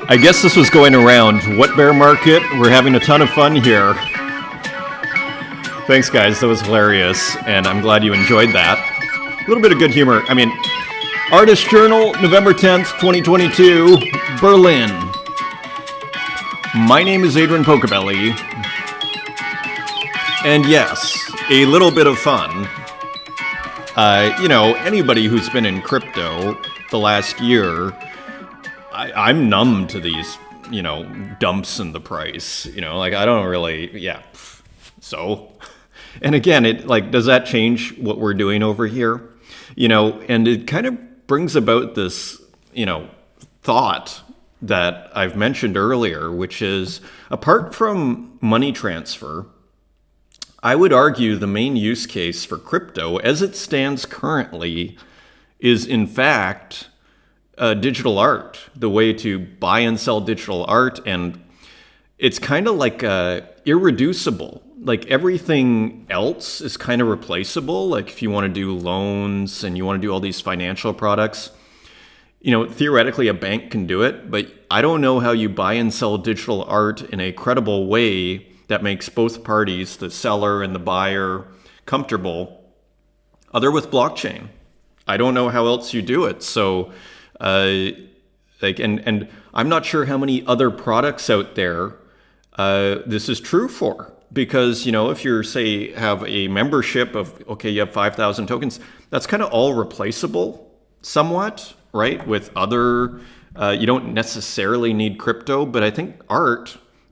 I guess this was going around. What bear market? We're having a ton of fun here. Thanks, guys. That was hilarious, and I'm glad you enjoyed that. A little bit of good humor. I mean, Artist Journal, November 10th, 2022, Berlin. My name is Adrian Pocobelli, and yes, a little bit of fun. Anybody who's been in crypto the last year, I'm numb to these, dumps in the price. I don't really, So, and again, does that change what we're doing over here? And it kind of brings about this, thought that I've mentioned earlier, which is apart from money transfer, I would argue the main use case for crypto as it stands currently is in fact digital art, the way to buy and sell digital art. And it's kind of like irreducible. Like everything else is kind of replaceable. Like if you want to do loans and you want to do all these financial products, theoretically a bank can do it, but I don't know how you buy and sell digital art in a credible way that makes both parties, the seller and the buyer, comfortable, other with blockchain. I don't know how else you do it. So, and I'm not sure how many other products out there this is true for. Because, if you're, say, have a membership of, you have 5,000 tokens, that's kind of all replaceable somewhat, right? With other, you don't necessarily need crypto, but I think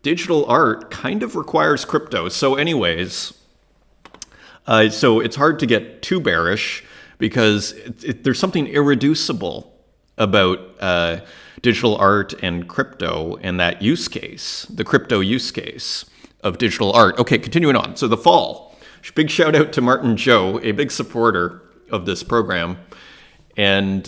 digital art kind of requires crypto. So anyways, so it's hard to get too bearish because there's something irreducible about digital art and crypto and that use case, the crypto use case of digital art. Okay, continuing on. So the fall. Big shout out to Martin Joe, a big supporter of this program. And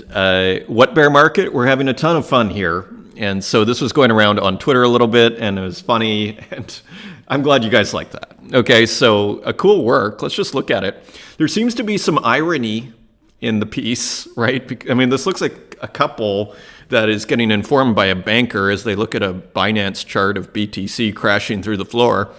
what bear market? We're having a ton of fun here. And so this was going around on Twitter a little bit, and it was funny, and I'm glad you guys like that. Okay, so a cool work. Let's just look at it. There seems to be some irony in the piece, right? I mean, this looks like a couple that is getting informed by a banker as they look at a Binance chart of BTC crashing through the floor.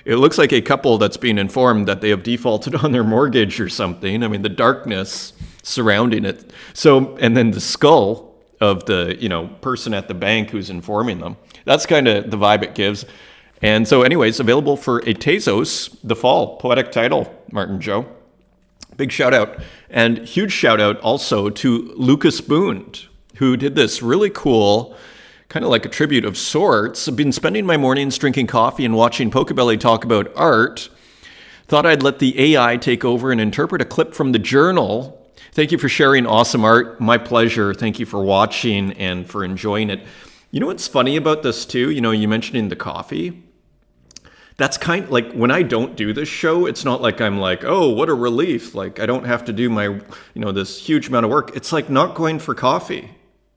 It looks like a couple that's being informed that they have defaulted on their mortgage or something. I mean, the darkness surrounding it. So, and then the skull of the, person at the bank who's informing them. That's kind of the vibe it gives. And so anyways, available for a Tezos, the fall, poetic title, Martin Joe. Big shout out. And huge shout out also to Lucas Boond, who did this really cool, kind of like a tribute of sorts. I've been spending my mornings drinking coffee and watching Pocobelli talk about art. Thought I'd let the AI take over and interpret a clip from the journal. Thank you for sharing awesome art. My pleasure. Thank you for watching and for enjoying it. You know what's funny about this too? You mentioning the coffee. That's kind of like when I don't do this show, it's not like I'm like, oh, what a relief. Like I don't have to do my, this huge amount of work. It's like not going for coffee.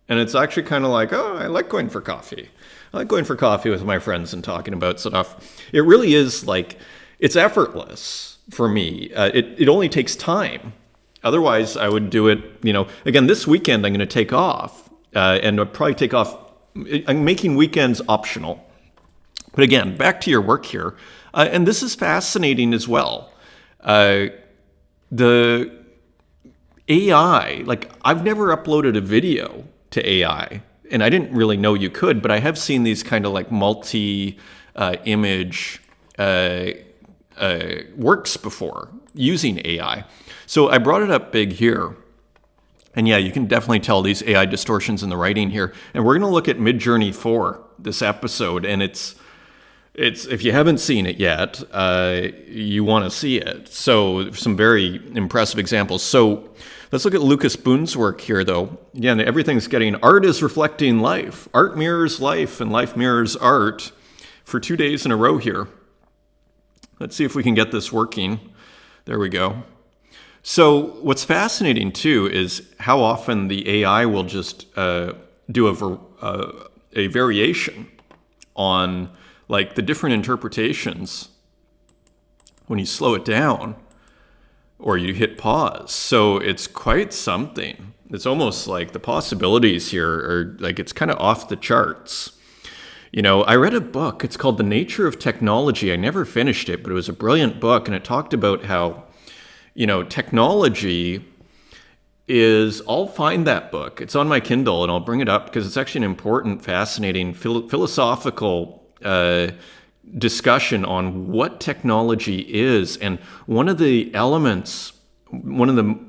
And it's actually kind of like, oh, I like going for coffee. I like going for coffee with my friends and talking about stuff. It really is like, it's effortless for me. It only takes time. Otherwise, I would do it, again, this weekend I'm going to take off. And I'll probably take off. I'm making weekends optional. But again, back to your work here. And this is fascinating as well. The AI, I've never uploaded a video to AI. And I didn't really know you could, but I have seen these kind of multi-image works before using AI. So I brought it up big here. And yeah, you can definitely tell these AI distortions in the writing here. And we're going to look at Midjourney 4 this episode. And it's if you haven't seen it yet, you want to see it. So some very impressive examples. So let's look at Lucas Boond's work here, though. Again, everything's getting art is reflecting life. Art mirrors life and life mirrors art for 2 days in a row here. Let's see if we can get this working. There we go. So what's fascinating, too, is how often the AI will just do a variation on the different interpretations when you slow it down or you hit pause. So it's quite something. It's almost like the possibilities here are it's kind of off the charts. I read a book. It's called The Nature of Technology. I never finished it, but it was a brilliant book, and it talked about how, technology is, I'll find that book. It's on my Kindle, and I'll bring it up because it's actually an important, fascinating philosophical discussion on what technology is. And one of the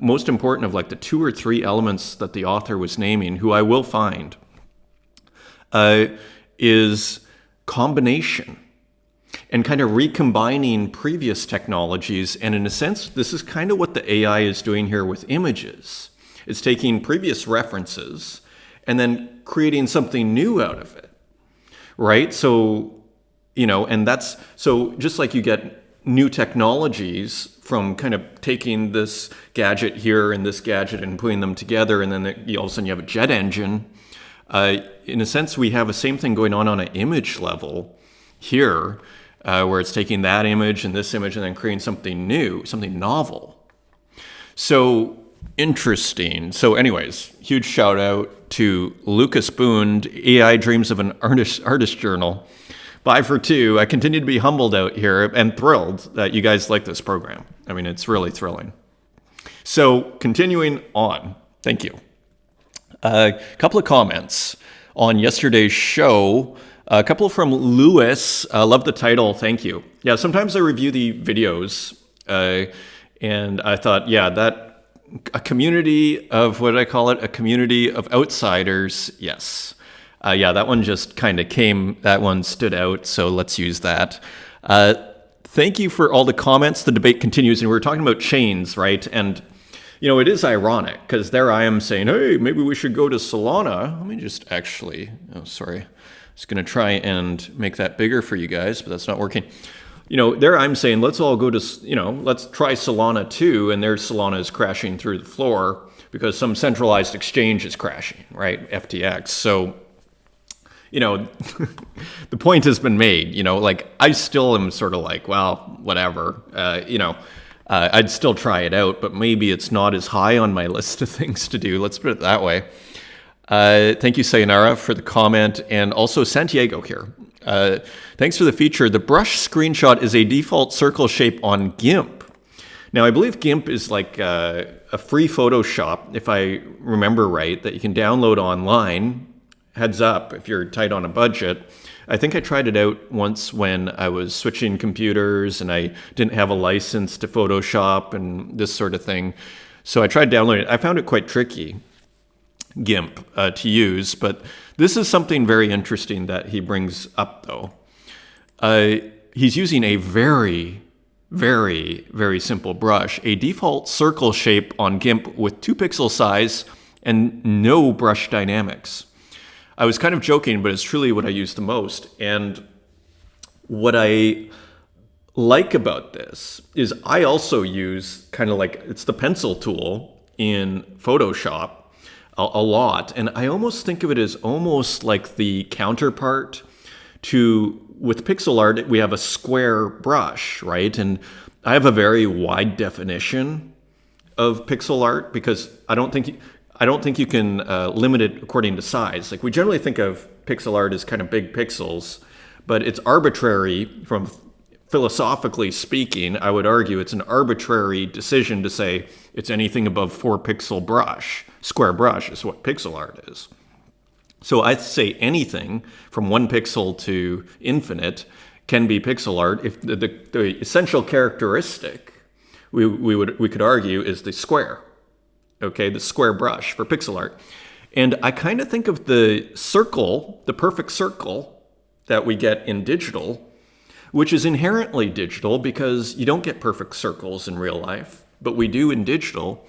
most important of like the 2 or 3 elements that the author was naming, who I will find, is combination and kind of recombining previous technologies. And in a sense, this is kind of what the AI is doing here with images. It's taking previous references and then creating something new out of it, right? So, and that's, so just like you get new technologies from kind of taking this gadget here and this gadget and putting them together, and then all of a sudden you have a jet engine. In a sense, we have the same thing going on an image level here, where it's taking that image and this image and then creating something new, something novel. So interesting. So anyways, huge shout out to Lucas Boone, AI Dreams of an Artist Journal. 5 for 2. I continue to be humbled out here and thrilled that you guys like this program. I mean, it's really thrilling. So continuing on, thank you. A couple of comments on yesterday's show. A couple from Lewis. Love the title. Thank you. Yeah, sometimes I review the videos, and I thought, that a community of, what did I call it? A community of outsiders. Yes. That one just kind of that one stood out, so let's use that. Thank you for all the comments. The debate continues, and we're talking about chains, right? And it is ironic, because there I am saying, hey, maybe we should go to Solana. Let me just actually, I was going to try and make that bigger for you guys, but that's not working. There I'm saying, let's all go to, let's try Solana too, and there's Solana is crashing through the floor because some centralized exchange is crashing, right? FTX. So, the point has been made, I still am sort of like, well, whatever, I'd still try it out, but maybe it's not as high on my list of things to do. Let's put it that way. Thank you, Sayonara, for the comment, and also Santiago here. Thanks for the feature. The brush screenshot is a default circle shape on GIMP. Now, I believe GIMP is like a free Photoshop, if I remember right, that you can download online. Heads up, if you're tight on a budget. I think I tried it out once when I was switching computers and I didn't have a license to Photoshop and this sort of thing. So I tried downloading it. I found it quite tricky, GIMP, to use. But this is something very interesting that he brings up, though. He's using a very, very, very simple brush, a default circle shape on GIMP with 2 pixel size and no brush dynamics. I was kind of joking, but it's truly what I use the most. And what I like about this is I also use kind of like, it's the pencil tool in Photoshop a lot. And I almost think of it as almost like the counterpart to, with pixel art, we have a square brush, right? And I have a very wide definition of pixel art because I don't think you can limit it according to size. Like we generally think of pixel art as kind of big pixels, but it's arbitrary from philosophically speaking. I would argue it's an arbitrary decision to say it's anything above 4 pixel brush. Square brush is what pixel art is. So I'd say anything from 1 pixel to infinite can be pixel art if the essential characteristic we could argue is the square. Okay, the square brush for pixel art. And I kind of think of the circle, the perfect circle that we get in digital, which is inherently digital because you don't get perfect circles in real life, but we do in digital.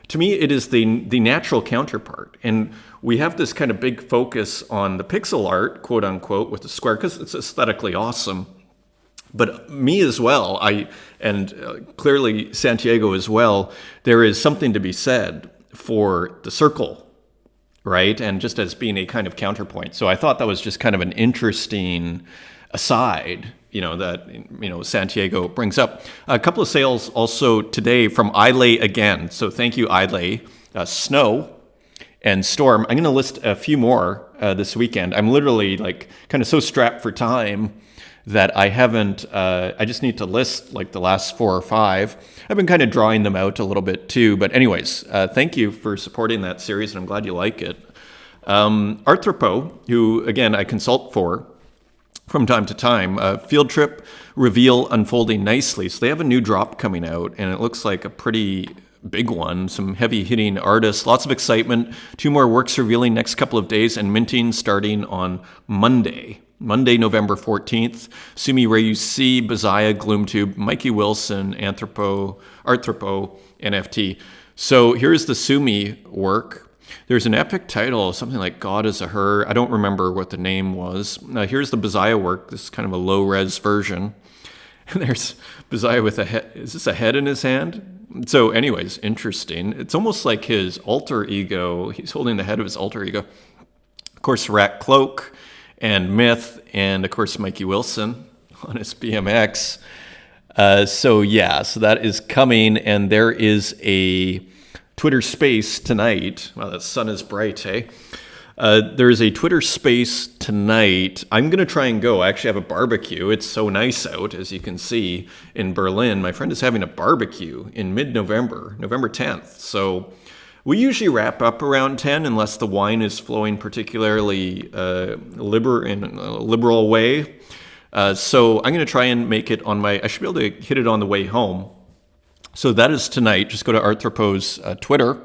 To me, it is the natural counterpart. And we have this kind of big focus on the pixel art, quote unquote, with the square, because it's aesthetically awesome. But me as well, clearly Santiago as well, there is something to be said for the circle, right? And just as being a kind of counterpoint. So I thought that was just kind of an interesting aside, that Santiago brings up. A couple of sales also today from Ilay again. So thank you, Ilay. Snow and Storm. I'm going to list a few more this weekend. I'm literally like kind of so strapped for time that I haven't, I just need to list like the last 4 or 5. I've been kind of drawing them out a little bit too. But anyways, thank you for supporting that series, and I'm glad you like it. Arthropo, who again I consult for from time to time, Field Trip reveal unfolding nicely. So they have a new drop coming out, and it looks like a pretty big one. Some heavy-hitting artists, lots of excitement. 2 more works revealing next couple of days, and minting starting on Monday, November 14th. Sumi Reyusi, Bazaya, Gloomtube, Mikey Wilson, Arthropo, NFT. So here's the Sumi work. There's an epic title, something like God is a Her. I don't remember what the name was. Here's the Bazaya work. This is kind of a low-res version. And there's Bazaya with a head. Is this a head in his hand? So anyways, interesting. It's almost like his alter ego. He's holding the head of his alter ego. Of course, Rat Cloak and Myth, and of course, Mikey Wilson on his BMX. So that is coming, and there is a Twitter Space tonight. Wow, that sun is bright, eh? There is a Twitter Space tonight. I'm going to try and go. I actually have a barbecue. It's so nice out, as you can see, in Berlin. My friend is having a barbecue in mid-November, November 10th. So we usually wrap up around 10 unless the wine is flowing particularly in a liberal way. So I'm going to try and make it on I should be able to hit it on the way home. So that is tonight. Just go to Arthropo's Twitter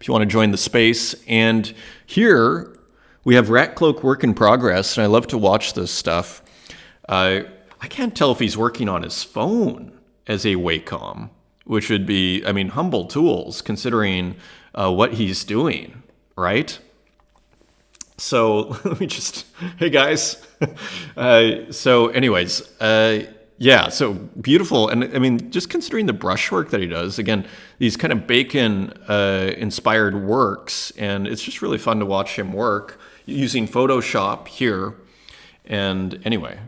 if you want to join the space. And here we have Rat Cloak work in progress, and I love to watch this stuff. I can't tell if he's working on his phone as a Wacom, which would be, humble tools considering what he's doing, right? So let me just, hey guys. So beautiful. And just considering the brushwork that he does, again, these kind of Bacon inspired works, and it's just really fun to watch him work using Photoshop here. And anyway,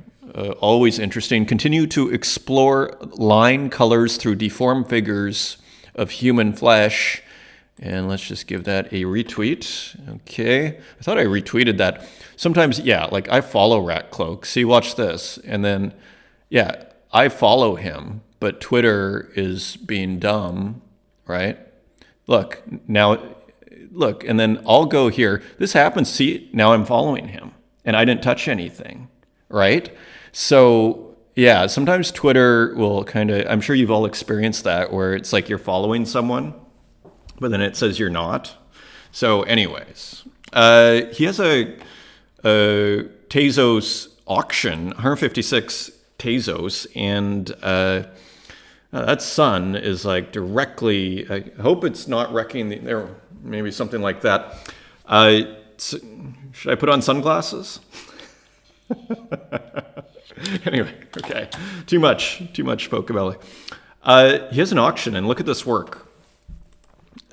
always interesting. Continue to explore line colors through deformed figures of human flesh. And let's just give that a retweet. Okay. I thought I retweeted that. Sometimes, I follow Rat Cloak. See, watch this. And then, I follow him, but Twitter is being dumb, right? Look, and then I'll go here. This happens. See, now I'm following him, and I didn't touch anything, right? So, sometimes Twitter will kind of, I'm sure you've all experienced that, where it's like you're following someone, but then it says you're not. So anyways, he has a Tezos auction, 156 Tezos, and that sun is like directly, I hope it's not wrecking there, maybe something like that. Should I put on sunglasses? Anyway, okay, too much Pocobelli. He has an auction, and look at this work.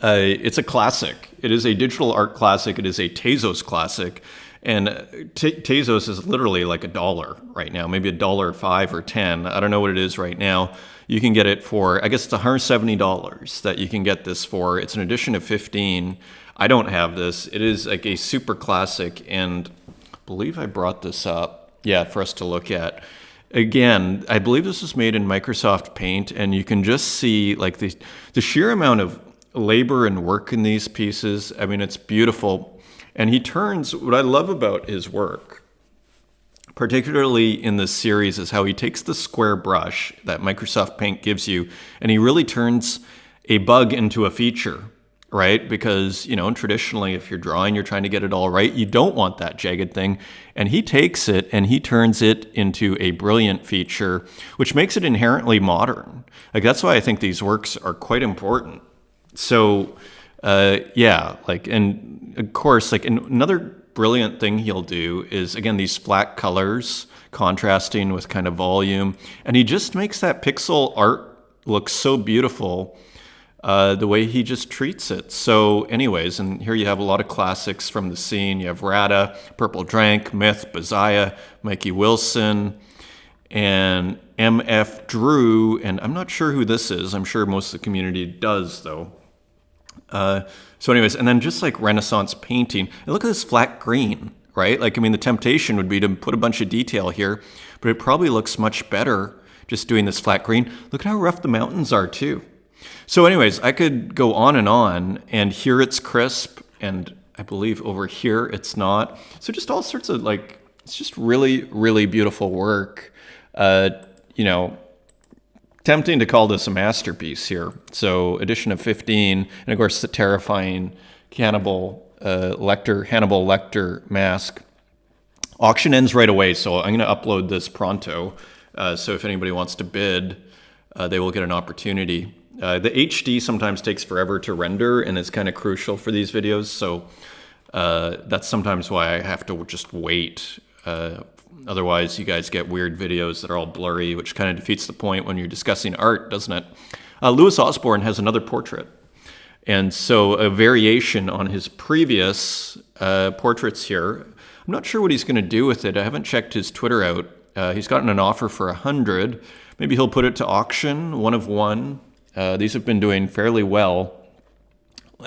It's a classic. It is a digital art classic. It is a Tezos classic. And Tezos is literally like $1 right now, maybe $1.05 or 10. I don't know what it is right now. You can get it for, I guess it's $170 that you can get this for. It's an edition of 15. I don't have this. It is like a super classic, and I believe I brought this up, for us to look at. Again, I believe this was made in Microsoft Paint, and you can just see like the sheer amount of labor and work in these pieces. It's beautiful. And he turns, what I love about his work, particularly in this series, is how he takes the square brush that Microsoft Paint gives you, and he really turns a bug into a feature, right? Because, traditionally, if you're drawing, you're trying to get it all right. You don't want that jagged thing. And he takes it and he turns it into a brilliant feature, which makes it inherently modern. Like, that's why I think these works are quite important. So, and of course, another brilliant thing he'll do is, again, these flat colors contrasting with kind of volume. And he just makes that pixel art look so beautiful, the way he just treats it. So anyways, and here you have a lot of classics from the scene. You have Rada, Purple Drank, Myth, Bazaya, Mikey Wilson, and MF Drew. And I'm not sure who this is. I'm sure most of the community does, though. So anyways, and then just like Renaissance painting, and look at this flat green, right? Like, I mean, the temptation would be to put a bunch of detail here, but it probably looks much better just doing this flat green. Look at how rough the mountains are too. So anyways, I could go on, and here it's crisp, and I believe over here it's not. So just all sorts of like, it's just really, really beautiful work. You know, tempting to call this a masterpiece here. So edition of 15, and of course the terrifying Hannibal Lecter mask. Auction ends right away, so I'm going to upload this pronto. So if anybody wants to bid, they will get an opportunity. The HD sometimes takes forever to render, and it's kind of crucial for these videos. So that's sometimes why I have to just wait. Otherwise, you guys get weird videos that are all blurry, which kind of defeats the point when you're discussing art, doesn't it? Louis Osborne has another portrait. And so a variation on his previous portraits here. I'm not sure what he's going to do with it. I haven't checked his Twitter out. He's gotten an offer for 100. Maybe he'll put it to auction, one of one. These have been doing fairly well.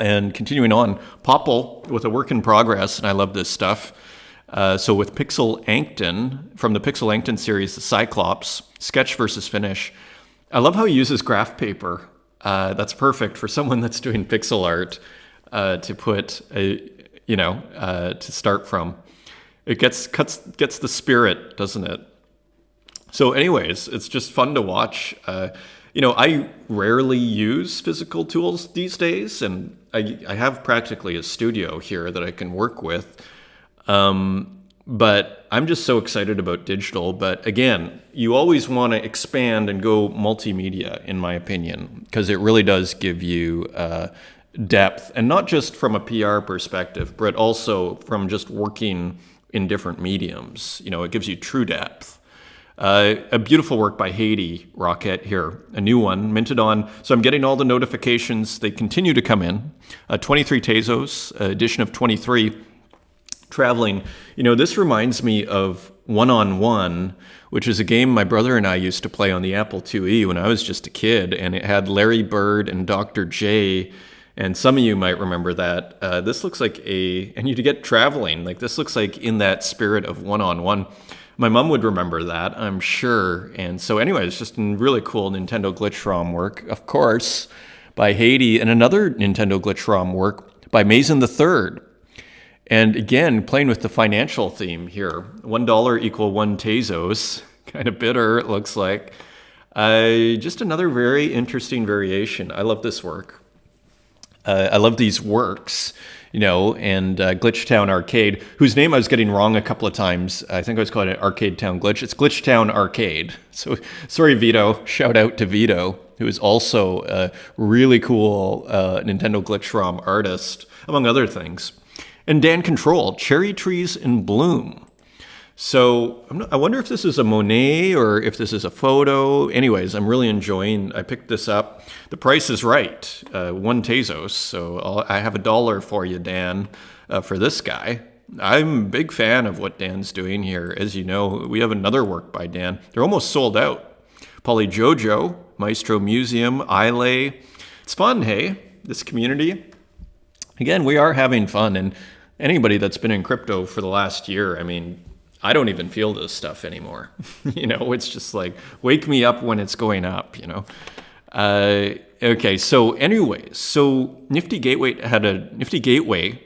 And continuing on, Popple with a work in progress, and I love this stuff. So with Pixel Ankton, from the Pixel Ankton series, the Cyclops, sketch versus finish. I love how he uses graph paper. That's perfect for someone that's doing pixel art to put, to start from. It gets the spirit, doesn't it? So anyways, it's just fun to watch. I rarely use physical tools these days, and I have practically a studio here that I can work with. But I'm just so excited about digital. But again, you always want to expand and go multimedia, in my opinion, because it really does give you depth, and not just from a PR perspective, but also from just working in different mediums. It gives you true depth. A beautiful work by Haiti Rocket here, a new one, minted on. So I'm getting all the notifications. They continue to come in. 23 Tezos, edition of 23. Traveling. This reminds me of One-on-One, which is a game my brother and I used to play on the Apple IIe when I was just a kid, and it had Larry Bird and Dr. J, and some of you might remember that. This looks like and you get traveling. Like, this looks like in that spirit of One-on-One. My mom would remember that, I'm sure. And so anyway, it's just a really cool Nintendo Glitch ROM work, of course, by Haiti, and another Nintendo Glitch ROM work by Mason III. And again, playing with the financial theme here. $1 equal 1 Tezos. Kind of bitter, it looks like. Just another very interesting variation. I love this work. I love these works, and Glitch Town Arcade, whose name I was getting wrong a couple of times. I think I was calling it Arcade Town Glitch. It's Glitch Town Arcade. So sorry, Vito. Shout out to Vito, who is also a really cool Nintendo Glitch ROM artist, among other things. And Dan Control, Cherry Trees in Bloom. So I wonder if this is a Monet or if this is a photo. Anyways, I'm really enjoying. I picked this up. The price is right, 1 Tezos. So I have $1 for you, Dan, for this guy. I'm a big fan of what Dan's doing here. As you know, we have another work by Dan. They're almost sold out. Poly Jojo, Maestro Museum, Ile. It's fun, hey? This community. Again, we are having fun, and anybody that's been in crypto for the last year, I don't even feel this stuff anymore. It's just like, wake me up when it's going up, Okay, so anyways, Nifty Gateway,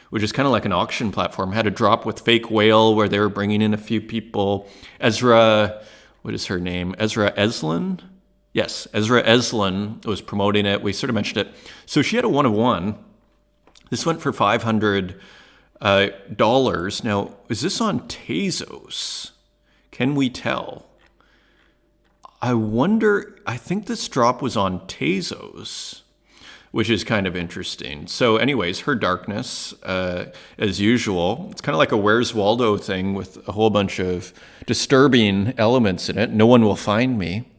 which is kind of like an auction platform, had a drop with Fake Whale where they were bringing in a few people. Ezra, what is her name? Ezra Eslin? Yes, Ezra Eslin was promoting it. We sort of mentioned it. So she had a one of one. This went for $500. Now, is this on Tezos? Can we tell? I wonder, I think this drop was on Tezos, which is kind of interesting. So anyways, Her Darkness, as usual. It's kind of like a Where's Waldo thing with a whole bunch of disturbing elements in it. No One Will Find Me.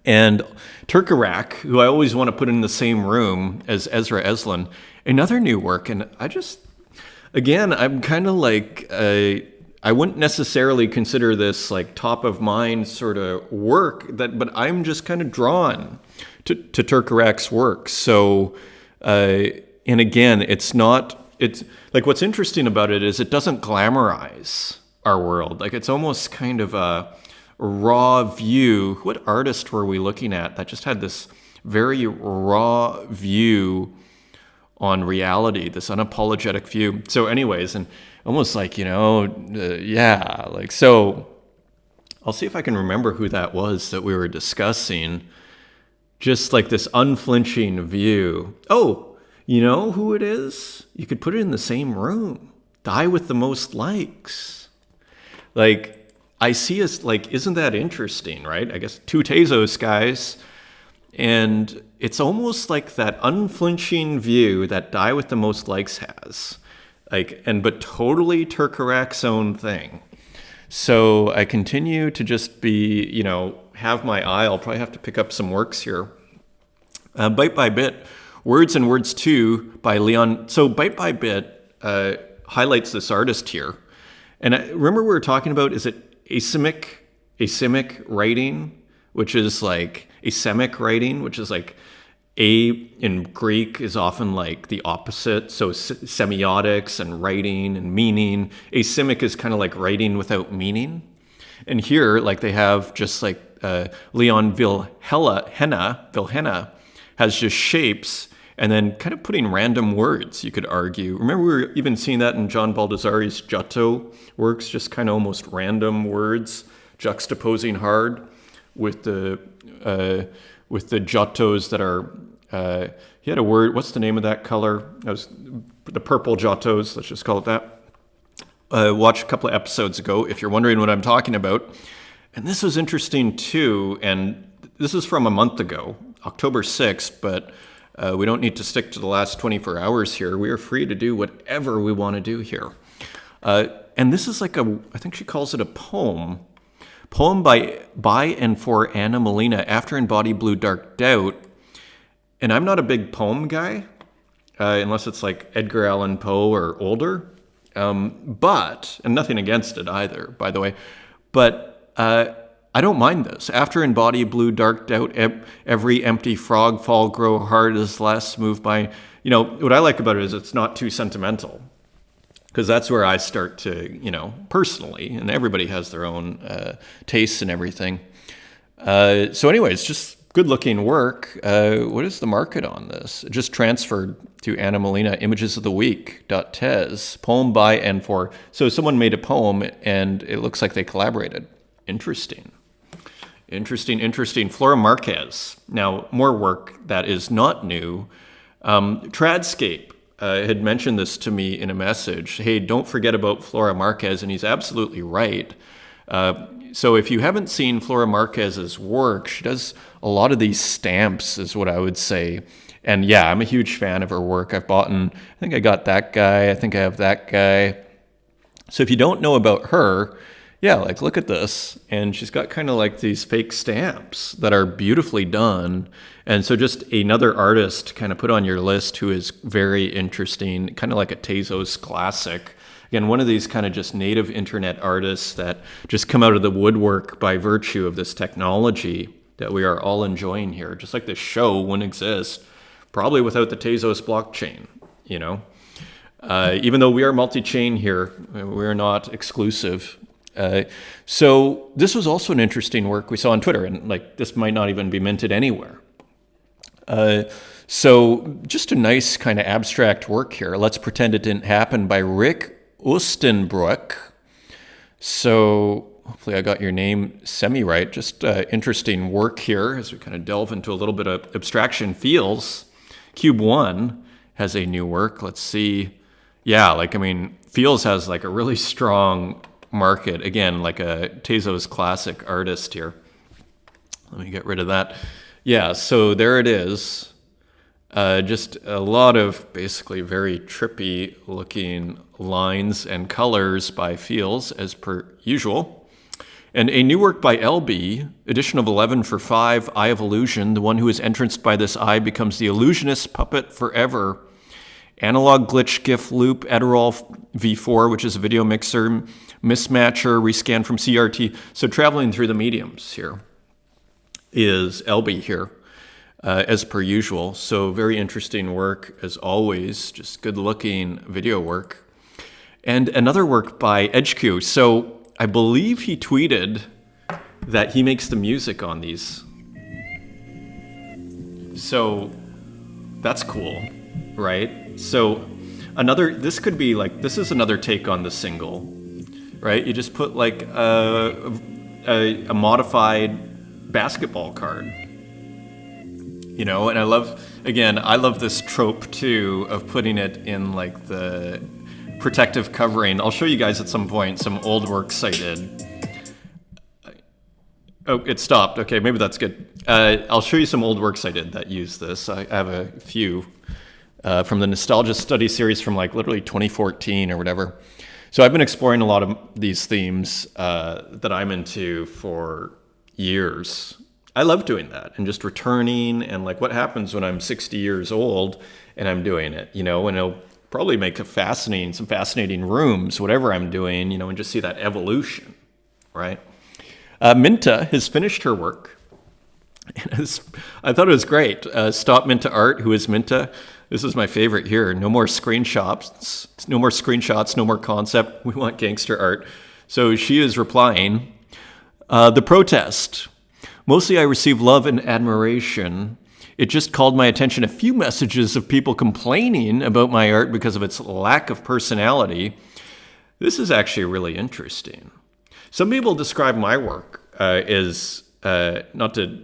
And Turkarak, who I always want to put in the same room as Ezra Eslin, another new work. And I'm kind of like, I wouldn't necessarily consider this like top of mind sort of work, but I'm just kind of drawn to Turkarak's work. So, and again, it's not it's like what's interesting about it is it doesn't glamorize our world. Like it's almost kind of a raw view. What artist were we looking at that just had this very raw view on reality, this unapologetic view? So anyways, and almost like, yeah, like, so I'll see if I can remember who that was that we were discussing. Just like this unflinching view. Oh, you know who it is? You could put it in the same room. Die with the most likes. Like, I see us, like, isn't that interesting, right? I guess 2 Tezos guys. And it's almost like that unflinching view that Die with the Most Likes has. Like, but totally Turkarak's own thing. So I continue to just be, have my eye. I'll probably have to pick up some works here. Bite by Bit, Words and Words 2 by Leon. So Bite by Bit highlights this artist here. And remember we were talking about, is it asemic writing, which is like asemic writing, which is like A in Greek is often like the opposite. So semiotics and writing and meaning. Asemic is kind of like writing without meaning. And here, like they have just like Leon Vilhena has just shapes and then kind of putting random words, you could argue. Remember we were even seeing that in John Baldessari's Giotto works, just kind of almost random words juxtaposing hard with the Giottos that are, he had a word, what's the name of that color? That was the purple Giottos, let's just call it that. Watched a couple of episodes ago, if you're wondering what I'm talking about. And this was interesting too, and this is from a month ago, October 6th, but we don't need to stick to the last 24 hours here. We are free to do whatever we want to do here. And this is like I think she calls it a poem by and for Anna Molina, After In Body Blue Dark Doubt. And I'm not a big poem guy, unless it's like Edgar Allan Poe or older. But, and nothing against it either, by the way, but I don't mind this. After In Body Blue Dark Doubt, every empty frog fall grow hard as less moved by, what I like about it is it's not too sentimental. Because that's where I start to, personally, and everybody has their own tastes and everything. So anyways, just good-looking work. What is the market on this? It just transferred to Anna Molina, imagesoftheweek.tez, poem by and for. So someone made a poem, and it looks like they collaborated. Interesting. Flora Marquez. Now, more work that is not new. Tradscape had mentioned this to me in a message. Hey, don't forget about Flora Marquez, and he's absolutely right. So if you haven't seen Flora Marquez's work, she does a lot of these stamps, is what I would say. And yeah, I'm a huge fan of her work. I think I got that guy. I think I have that guy. So if you don't know about her, yeah, like look at this. And she's got kind of like these fake stamps that are beautifully done. And so just another artist to kind of put on your list who is very interesting, kind of like a Tezos classic. Again, one of these kind of just native internet artists that just come out of the woodwork by virtue of this technology that we are all enjoying here. Just like this show wouldn't exist, probably without the Tezos blockchain, Even though we are multi-chain here, we're not exclusive. So this was also an interesting work we saw on Twitter, and like this might not even be minted anywhere. So just a nice kind of abstract work here. Let's Pretend It Didn't Happen by Rick Oostenbroek. So hopefully I got your name semi-right. Just interesting work here as we kind of delve into a little bit of abstraction. Feels. Cube One has a new work. Let's see. Yeah, Feels has like a really strong market. Again, like a Tezos classic artist here. Let me get rid of that. Yeah, so there it is. Just a lot of basically very trippy looking lines and colors by Feels, as per usual. And a new work by LB, edition of 11 for 5, Eye of Illusion. The one who is entranced by this eye becomes the illusionist puppet forever. Analog glitch GIF loop, Adderall V4, which is a video mixer, mismatcher, rescan from CRT. So traveling through the mediums here is LB here. as per usual. So very interesting work as always, just good looking video work. And another work by EdgeQ. So I believe he tweeted that he makes the music on these. So that's cool, right? So this could be like, this is another take on the single, right? You just put like a modified basketball card, you know? And I love this trope too of putting it in like the protective covering. I'll show you guys at some point some old works I did. Oh, it stopped. Okay, maybe that's good. I'll show you some old works I did that use this. I have a few from the Nostalgia Study series from like literally 2014 or whatever. So I've been exploring a lot of these themes that I'm into for years. I love doing that and just returning and like what happens when I'm 60 years old and I'm doing it, you know, and it'll probably make some fascinating rooms, whatever I'm doing, you know, and just see that evolution, right? Minta has finished her work. I thought it was great. Stop Minta Art, who is Minta. This is my favorite here. No more screenshots, no more concept. We want gangster art. So she is replying, the protest. Mostly I receive love and admiration. It just called my attention a few messages of people complaining about my art because of its lack of personality. This is actually really interesting. Some people describe my work as, not to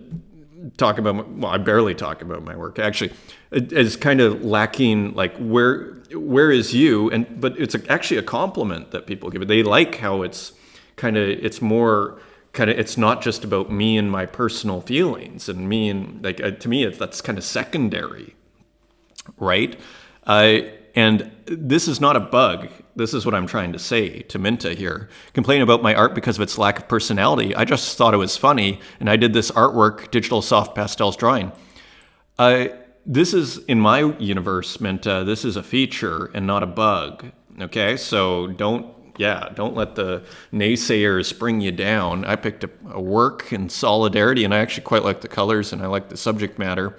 talk about, I barely talk about my work, actually, as kind of lacking, like, where is you? But it's actually a compliment that people give it. They like how it's not just about me and my personal feelings and me and, like, to me, that's kind of secondary, right? And this is not a bug. This is what I'm trying to say to Minta here. Complain about my art because of its lack of personality. I just thought it was funny, and I did this artwork, digital soft pastels drawing. This is, in my universe, Minta, this is a feature and not a bug, okay? So don't let the naysayers bring you down. I picked a work in solidarity, and I actually quite like the colors, and I like the subject matter.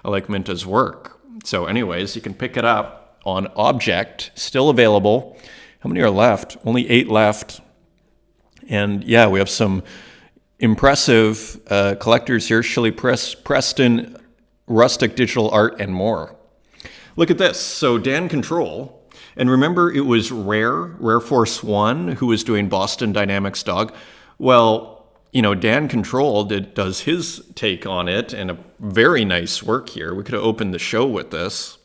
I like Minta's work. So anyways, you can pick it up on Object, still available. How many are left? Only 8 left. And yeah, we have some impressive collectors here. Shirley Preston, Rustic Digital Art, and more. Look at this. So Dan Control, and remember it was Rare Force 1, who was doing Boston Dynamics Dog. Well, you know, Dan Control does his take on it, and a very nice work here. We could have opened the show with this.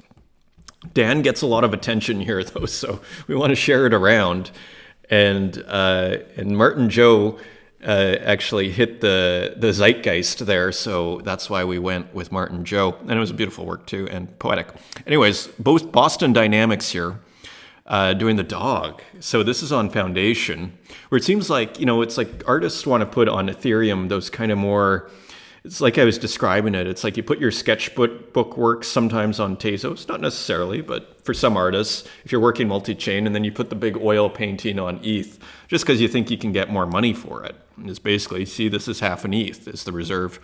Dan gets a lot of attention here, though, so we want to share it around. And Martin Joe actually hit the zeitgeist there, so that's why we went with Martin Joe. And it was a beautiful work, too, and poetic. Anyways, both Boston Dynamics here, doing the dog. So this is on Foundation, where it seems like, you know, it's like artists want to put on Ethereum those kind of more... It's like I was describing it. It's like you put your sketchbook works sometimes on Tezos, not necessarily, but for some artists, if you're working multi-chain, and then you put the big oil painting on ETH, just because you think you can get more money for it. It's basically, see, this is half an ETH, is the reserve.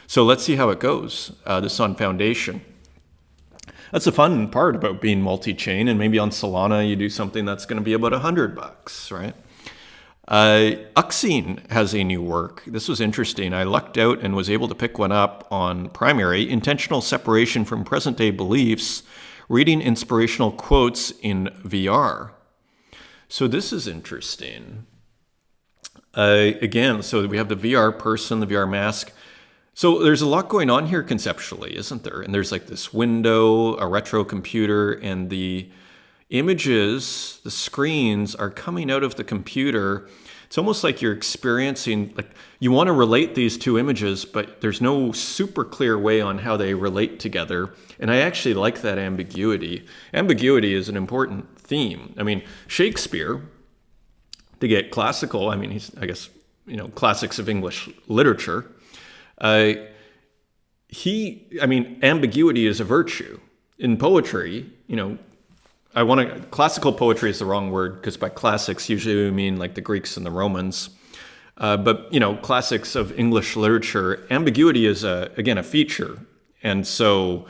So let's see how it goes. This is on Foundation. That's the fun part about being multi-chain, and maybe on Solana you do something that's going to be about $100, right? Uxine has a new work. This was interesting. I lucked out and was able to pick one up on Primary, Intentional Separation from Present-Day Beliefs, Reading Inspirational Quotes in VR. So this is interesting. Again, so we have the VR person, the VR mask. So there's a lot going on here conceptually, isn't there? And there's like this window, a retro computer, and the images, the screens are coming out of the computer. It's almost like you're experiencing, like you want to relate these two images, but there's no super clear way on how they relate together. And I actually like that ambiguity. Ambiguity is an important theme. I mean, Shakespeare, to get classical, I mean, he's, I guess, you know, classics of English literature. Ambiguity is a virtue. In poetry, you know, classical poetry is the wrong word, because by classics usually we mean like the Greeks and the Romans. But, you know, classics of English literature, ambiguity is, again, a feature. And so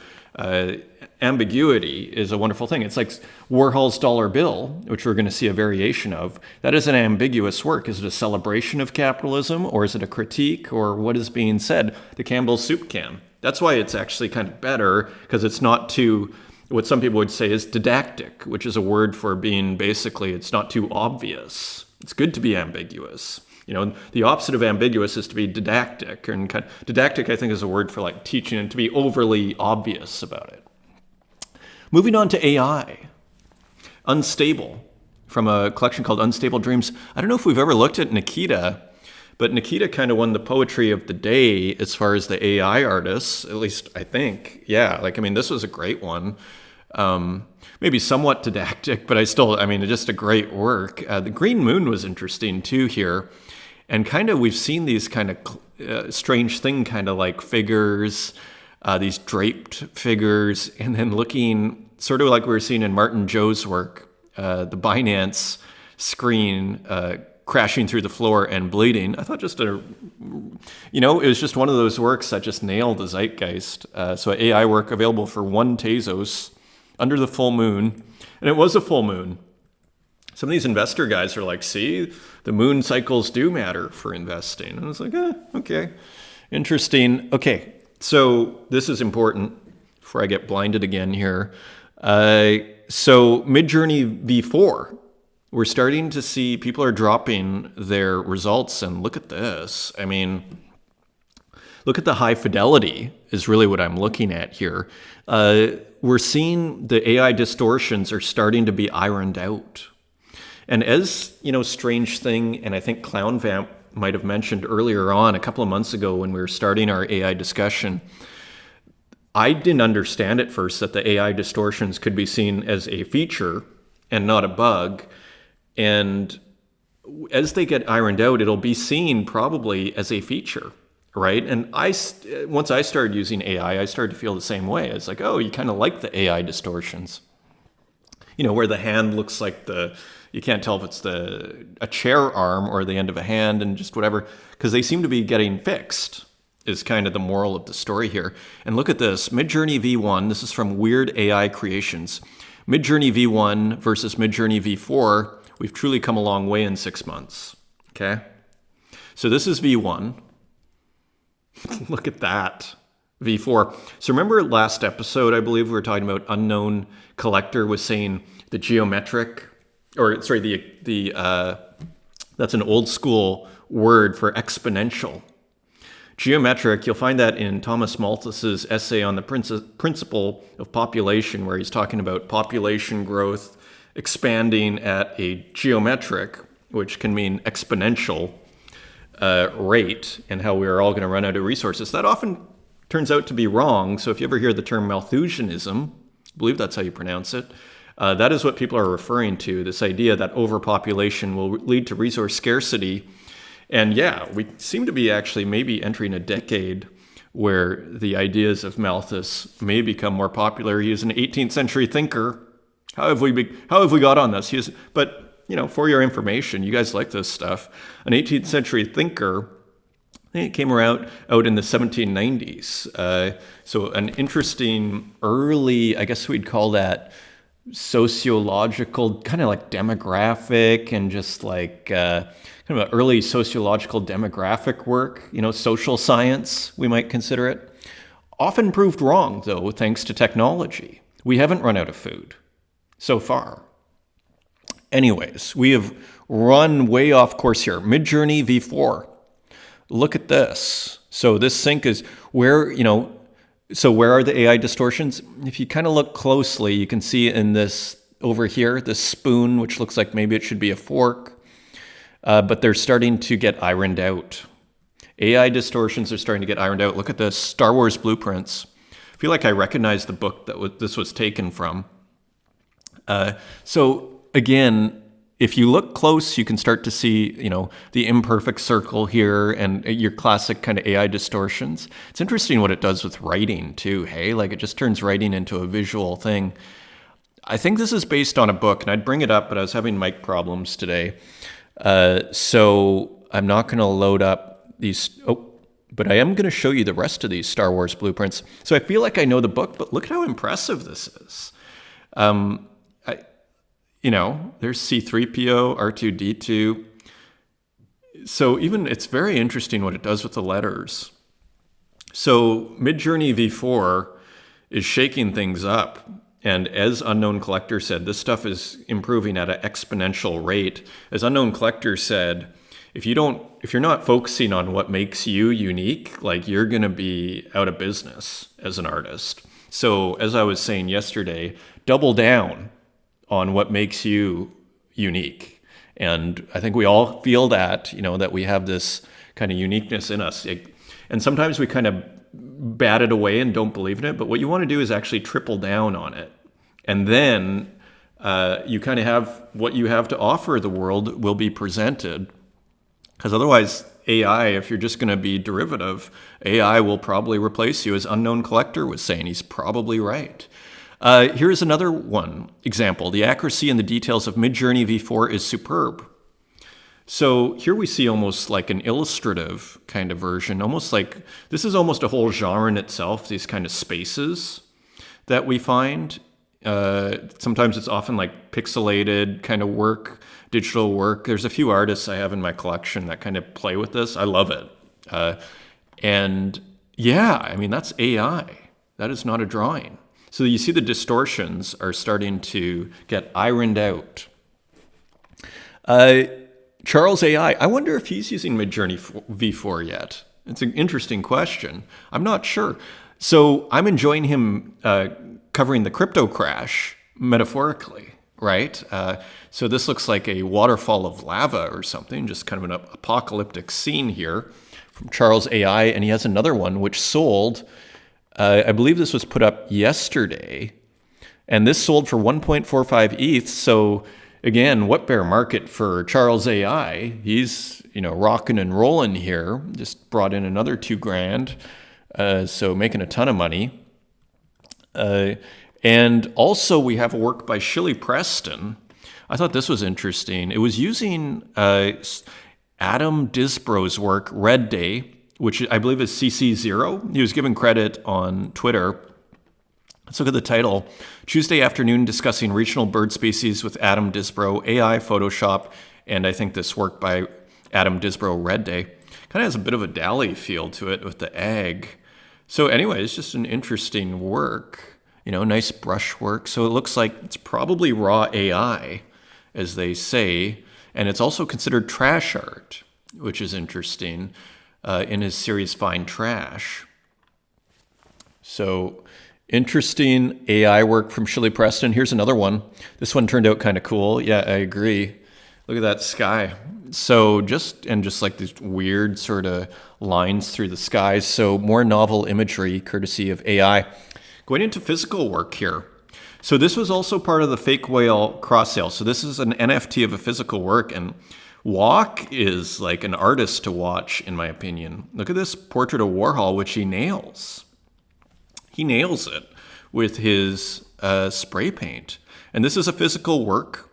ambiguity is a wonderful thing. It's like Warhol's dollar bill, which we're going to see a variation of. That is an ambiguous work. Is it a celebration of capitalism, or is it a critique, or what is being said? The Campbell's soup can. That's why it's actually kind of better, because it's not too, what some people would say is didactic, which is a word for being basically, it's not too obvious. It's good to be ambiguous. The opposite of ambiguous is to be didactic. And didactic, I think, is a word for like teaching and to be overly obvious about it. Moving on to AI. Unstable, from a collection called Unstable Dreams. I don't know if we've ever looked at Nikita, but Nikita kind of won the poetry of the day as far as the AI artists, at least I think. Yeah, this was a great one. Maybe somewhat didactic, but just a great work. The Green Moon was interesting too here. And kind of we've seen these kind of strange thing, kind of like figures, these draped figures, and then looking sort of like we were seeing in Martin Joe's work, the Binance screen crashing through the floor and bleeding. I thought it was just one of those works that just nailed the zeitgeist. So AI work available for 1 Tezos under the full moon. And it was a full moon. Some of these investor guys are like, see, the moon cycles do matter for investing. And I was like, okay, interesting. Okay, so this is important before I get blinded again here. So Midjourney V4, we're starting to see people are dropping their results, and look at this. Look at the high fidelity is really what I'm looking at here. We're seeing the AI distortions are starting to be ironed out. And as, Strange Thing, and I think Clown Vamp might have mentioned earlier on, a couple of months ago when we were starting our AI discussion, I didn't understand at first that the AI distortions could be seen as a feature and not a bug. And as they get ironed out, it'll be seen probably as a feature, right? And once I started using AI, I started to feel the same way. It's like, oh, you kind of like the AI distortions. Where the hand looks like you can't tell if it's a chair arm or the end of a hand and just whatever, because they seem to be getting fixed, is kind of the moral of the story here. And look at this, Midjourney V1, this is from Weird AI Creations. Midjourney V1 versus Midjourney V4, we've truly come a long way in 6 months, okay? So this is V1. Look at that, V4. So remember last episode, I believe we were talking about Unknown Collector was saying the geometric, that's an old school word for exponential. Geometric, you'll find that in Thomas Malthus's essay on the principle of population, where he's talking about population growth expanding at a geometric, which can mean exponential rate, and how we are all going to run out of resources. That often turns out to be wrong. So if you ever hear the term Malthusianism, I believe that's how you pronounce it, that is what people are referring to, this idea that overpopulation will lead to resource scarcity. And yeah, we seem to be actually maybe entering a decade where the ideas of Malthus may become more popular. He is an 18th century thinker. How have we got on this? But for your information, you guys like this stuff. An 18th century thinker, I think it came out in the 1790s. So an interesting early, I guess we'd call that sociological, kind of like demographic, and just like kind of an early sociological demographic work, social science, we might consider it. Often proved wrong, though, thanks to technology. We haven't run out of food so far. Anyways, we have run way off course here. Midjourney V4. Look at this. So this sync is where are the AI distortions? If you kind of look closely, you can see in this over here, this spoon, which looks like maybe it should be a fork, but they're starting to get ironed out. AI distortions are starting to get ironed out. Look at this, Star Wars Blueprints. I feel like I recognize the book that this was taken from. So again, if you look close, you can start to see, the imperfect circle here and your classic kind of AI distortions. It's interesting what it does with writing too, hey? Like it just turns writing into a visual thing. I think this is based on a book, and I'd bring it up, but I was having mic problems today. So I'm not going to load up these. Oh, But I am going to show you the rest of these Star Wars blueprints. So I feel like I know the book, but look at how impressive this is. There's C-3PO, R2-D2. So even it's very interesting what it does with the letters. So Midjourney V4 is shaking things up. And as Unknown Collector said, this stuff is improving at an exponential rate. As Unknown Collector said, if you're not focusing on what makes you unique, like you're going to be out of business as an artist. So as I was saying yesterday, double down on what makes you unique. And I think we all feel that, that we have this kind of uniqueness in us. And sometimes we kind of bat it away and don't believe in it. But what you want to do is actually triple down on it. And then you kind of have what you have to offer the world will be presented. Because otherwise, AI, if you're just going to be derivative, AI will probably replace you. As Unknown Collector was saying, he's probably right. Here's another one example. The accuracy and the details of Midjourney V4 is superb. So here we see almost like an illustrative kind of version, almost like this is almost a whole genre in itself, these kind of spaces that we find. Sometimes it's often like pixelated kind of work, digital work. There's a few artists I have in my collection that kind of play with this. I love it. And yeah, I mean, that's AI. That is not a drawing. So you see the distortions are starting to get ironed out. Charles AI, I wonder if he's using Midjourney V4 yet. It's an interesting question. I'm not sure. So I'm enjoying him covering the crypto crash metaphorically, right? So this looks like a waterfall of lava or something, just kind of an apocalyptic scene here from Charles AI. And he has another one which sold, I believe this was put up yesterday, and this sold for 1.45 ETH. So again, what bear market for Charles AI? He's, rocking and rolling here. Just brought in another $2,000. So making a ton of money. And also we have a work by Shirley Preston. I thought this was interesting. It was using Adam Disbrow's work, Red Day, which I believe is CC0. He was given credit on Twitter. Let's look at the title. Tuesday afternoon discussing regional bird species with Adam Disbrow, AI, Photoshop, and I think this work by Adam Disbrow, Red Day. Kind of has a bit of a Dali feel to it with the egg. So anyway, it's just an interesting work. Nice brush work. So it looks like it's probably raw AI, as they say. And it's also considered trash art, which is interesting in his series Fine Trash. So interesting AI work from Shirley Preston. Here's another one. This one turned out kind of cool. Yeah, I agree. Look at that sky. So just like these weird sort of lines through the skies. So more novel imagery courtesy of AI. Going into physical work here. So this was also part of the Fake Whale cross sale. So this is an NFT of a physical work, and Walk is like an artist to watch, in my opinion. Look at this portrait of Warhol, which he nails. He nails it with his spray paint. And this is a physical work.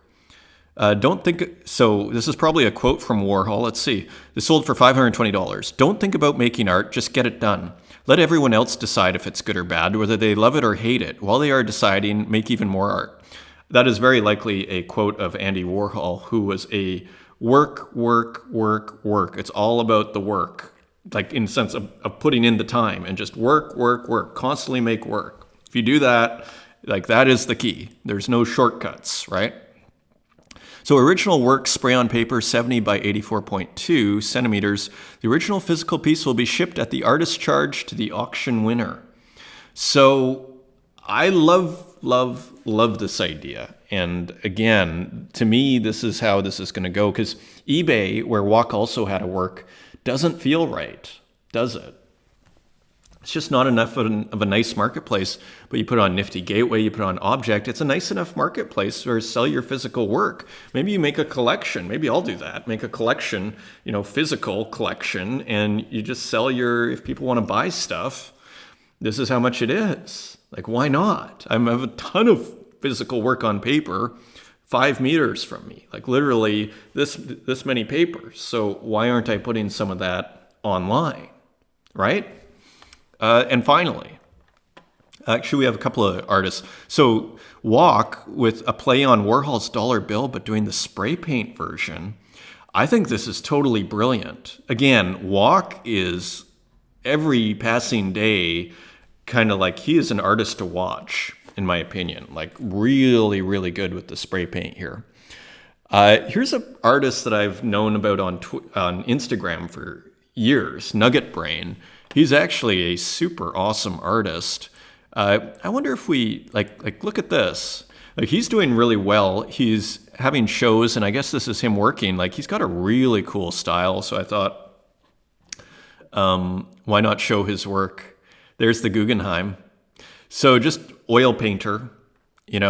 So this is probably a quote from Warhol. Let's see. This sold for $520. Don't think about making art, just get it done. Let everyone else decide if it's good or bad, whether they love it or hate it. While they are deciding, make even more art. That is very likely a quote of Andy Warhol, who was a work. It's all about the work, like in the sense of putting in the time and just work, constantly make work. If you do that, like that is the key. There's no shortcuts, right? So original work, spray on paper, 70 by 84.2 centimeters. The original physical piece will be shipped at the artist's charge to the auction winner. So I love this idea. And again, to me, this is how this is going to go. Because eBay, where Walk also had a work, doesn't feel right, does it? It's just not enough of a nice marketplace, but you put it on Nifty Gateway, you put it on Object. It's a nice enough marketplace where sell your physical work. Maybe you make a collection. Maybe I'll do that. Make a collection, physical collection, and you just sell if people want to buy stuff, this is how much it is. Like, why not? I have a ton of physical work on paper, 5 meters from me, like literally this many papers. So why aren't I putting some of that online? right? And finally, actually, we have a couple of artists. So Walk, with a play on Warhol's dollar bill, but doing the spray paint version. I think this is totally brilliant. Again, Walk is every passing day kind of like, he is an artist to watch, in my opinion. Like, really, really good with the spray paint here. Here's an artist that I've known about on Instagram for years, Nugget Brain. He's actually a super awesome artist. I wonder if we like look at this. Like, he's doing really well. He's having shows, and I guess this is him working. Like, he's got a really cool style. So I thought, why not show his work? There's the Guggenheim. So just oil painter,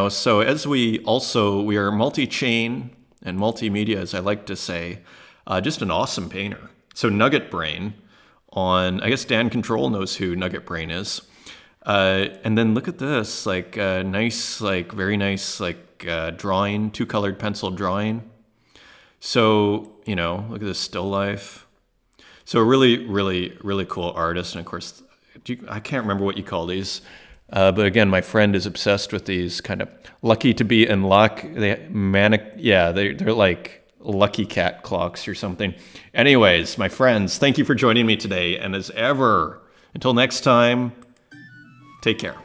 So as we are multi-chain and multimedia, as I like to say, just an awesome painter. So Nugget Brain I guess Dan Control knows who Nugget Brain is. And then look at this, like nice, like very nice, like drawing, 2-colored pencil drawing. So, look at this still life. So really, really, really cool artist. And of course, I can't remember what you call these. But again, my friend is obsessed with these kind of lucky to be in luck. They're like lucky cat clocks or something. Anyways, my friends, thank you for joining me today. And as ever, until next time, take care.